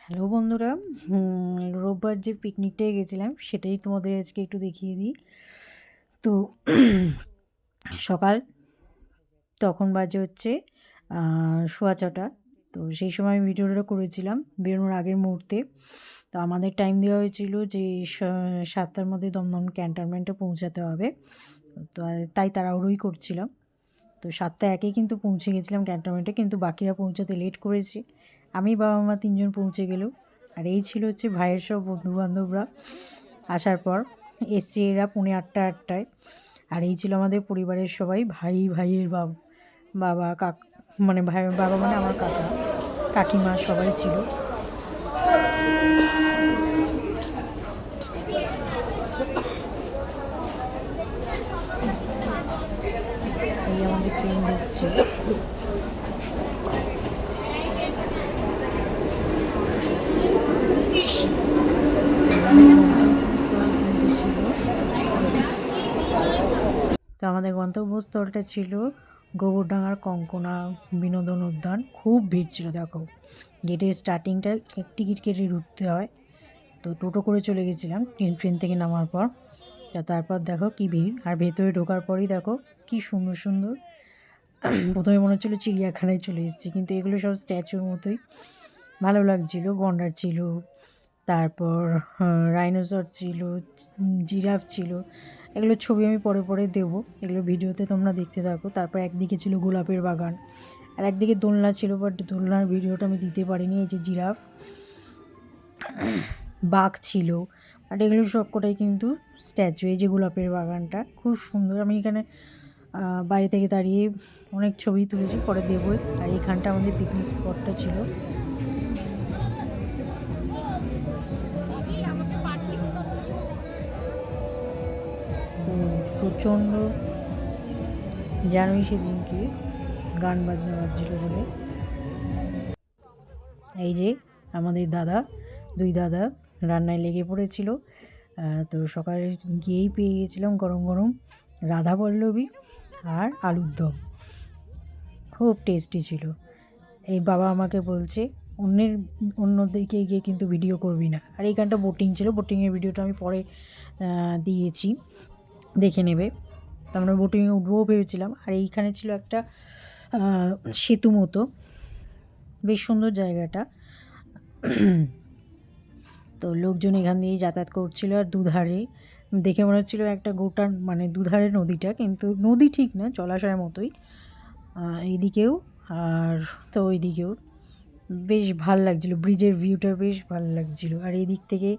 Hello বন্ধুরা, রোববার যে পিকনিকটায় গেছিলাম সেটাই তোমাদের আজকে একটু দেখিয়ে দিই। তো সকাল তখন বাজে হচ্ছে 6:15। তো সেই সময় আমি ভিডিওটা করেছিলাম বেরোনোর আগের মুহূর্তে। তো আমাদের টাইম দেওয়া হয়েছিল যে 7টার মধ্যে দমদম ক্যান্টনমেন্টে পৌঁছাতে হবে। তো তাই তাড়াহুড়োই করছিলাম। তো 7টা 1-এ কিন্তু পৌঁছে গেছিলাম ক্যান্টনমেন্টে, কিন্তু বাকিরা পৌঁছাতে লেট করেছে। আমি, বাবা মা 3জন পৌঁছে গেলেও। আর এই ছিল হচ্ছে ভাইয়ের সব বন্ধুবান্ধবরা আসার পর এসছে এরা 7:45-8টায়। আর এই ছিল আমাদের পরিবারের সবাই, ভাইয়ের বাবা মানে ভাই বাবা মানে আমার কাকা কাকিমা সবাই ছিল। এই আমাদের ট্রেন ঢুকছে। তো আমাদের গন্তব্যস্থলটা ছিল গোবরডাঙ্গার কঙ্কনা বিনোদন উদ্যান। খুব ভিড় ছিল, দেখো গেটের স্টার্টিংটা টিকিট কেটে ঢুকতে হয়। তো টোটো করে চলে গেছিলাম ট্রেন থেকে নামার পর। তারপর দেখো কি ভিড়, আর ভেতরে ঢোকার পরই দেখো কি সুন্দর সুন্দর প্রথমে মনে হচ্ছিলো চিড়িয়াখানায় চলে এসেছি, কিন্তু এগুলো সব স্ট্যাচুর মতোই। ভালো লাগছিল, গন্ডার ছিল, তারপর রাইনোসর ছিল, জিরাফ ছিল। এগুলো ছবি আমি পরে পরে দেবো, এগুলো ভিডিওতে তোমরা দেখতে থাকো। তারপর একদিকে ছিল গোলাপের বাগান, আর একদিকে দোলনা ছিল, বাট দোলনার ভিডিওটা আমি দিতে পারিনি। এই যে জিরাফ, বাঘ ছিল, আর এগুলো সবকটাই কিন্তু স্ট্যাচু। এই যে গোলাপের বাগানটা খুব সুন্দর, আমি এখানে বাইরে থেকে দাঁড়িয়ে অনেক ছবি তুলেছি, পরে দেবই। আর এইখানটা আমাদের পিকনিক স্পটটা ছিল। তো প্রচণ্ড জানুই সেদিনকে গান বাজনা বাজছিল বলে। এই যে আমাদের দুই দাদা রান্নায় লেগে পড়েছিল। তো সকালে গিয়েই পেয়ে গেছিলাম গরম গরম রাধাবল্লভী আর আলুর দম, খুব টেস্টি ছিল। এই বাবা আমাকে বলছে অন্য দিকে গিয়ে কিন্তু ভিডিও করবি না। আর এইখানটা বোটিং ছিল, বোটিংয়ের ভিডিওটা আমি পরে দিয়েছি, দেখে নেবে। তো আমরা বোটিংয়ে উঠবও ভেবেছিলাম। আর এইখানে ছিল একটা সেতু মতো, বেশ সুন্দর জায়গাটা। তো লোকজন এখান দিয়েই যাতায়াত করছিল, আর দুধারে দেখে মনে হচ্ছিলো একটা গোটা মানে দুধারে নদীটা, কিন্তু নদী ঠিক না, জলাশয়ের মতোই এইদিকেও আর তো ওইদিকেও। বেশ ভাল লাগছিলো, ব্রিজের ভিউটা বেশ ভালো লাগছিলো। আর এই দিক থেকে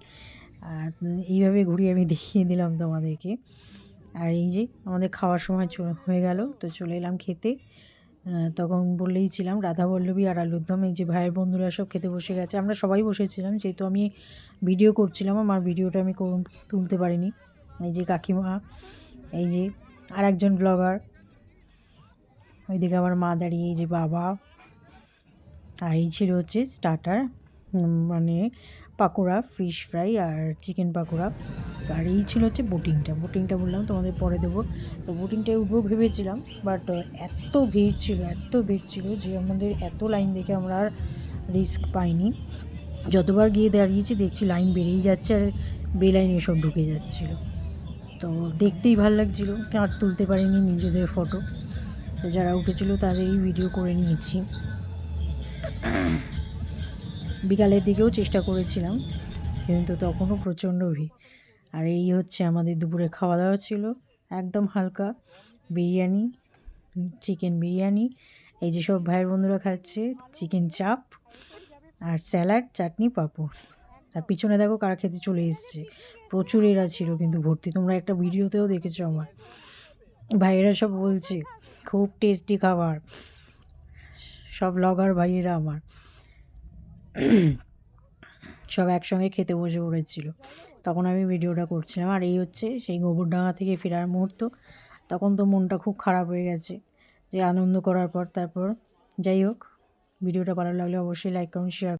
এইভাবে ঘুরিয়ে আমি দেখিয়ে দিলাম তোমাদেরকে। আর এই যে আমাদের খাওয়ার সময় হয়ে গেল, তো চলে এলাম খেতে। তখন বললেই ছিলাম রাধাবল্লভী আর আলুর দম। এই যে ভাইয়ের বন্ধুরা সব খেতে বসে গেছে, আমরা সবাই বসেছিলাম, যেহেতু আমি ভিডিও করছিলাম আমার ভিডিওটা আমি তুলতে পারিনি। এই যে কাকিমা, এই যে আর একজন ব্লগার, ওইদিকে আমার মা দাঁড়িয়ে, এই যে বাবা। আর এই ছিল হচ্ছে স্টার্টার, মানে পাকোড়া, ফিশ ফ্রাই আর চিকেন পাকোড়া। আর এই ছিল হচ্ছে বোটিংটা বললাম তোমাদের পরে দেবো। তো বোটিংটায় উঠবো ভেবেছিলাম, বাট এত ভিড় ছিল যে আমাদের এত লাইন দেখে আমরা আর রিস্ক পাইনি। যতবার গিয়ে দাঁড়িয়েছি দেখছি লাইন বেড়েই যাচ্ছে, আর বেলাইনে সব ঢুকে যাচ্ছিলো। তো দেখতেই ভালো লাগছিলো, আর তুলতে পারিনি নিজেদের ফটো। তো যারা উঠেছিলো তাদেরই ভিডিও করে নিয়েছি। বিকালের দিকেও চেষ্টা করেছিলাম, কিন্তু তখনও প্রচণ্ড ভিড়। আর এই হচ্ছে আমাদের দুপুরে খাওয়া দাওয়া ছিল, একদম হালকা বিরিয়ানি, চিকেন বিরিয়ানি। এই যে সব ভাইয়ের বন্ধুরা খাচ্ছে চিকেন চাপ, আর স্যালাড, চাটনি, পাঁপড়। আর পিছনে দেখো কারা খেতে চলে এসছে, প্রচুর এরা ছিল কিন্তু ভর্তি। তোমরা একটা ভিডিওতেও দেখেছো আমার ভাইয়েরা সব বলছে খুব টেস্টি খাবার, সব ব্লগার ভাইয়েরা আমার সব একসঙ্গে খেতে বসে পড়েছিল। তখন আমি ভিডিওটা করছিলাম। আর এই হচ্ছে সেই গোবরডাঙ্গা থেকে ফেরার মুহূর্ত। তখন তো মনটা খুব খারাপ হয়ে গেছে যে আনন্দ করার পর। তারপর যাই হোক, ভিডিওটা ভালো লাগলে অবশ্যই লাইক কমেন্ট শেয়ার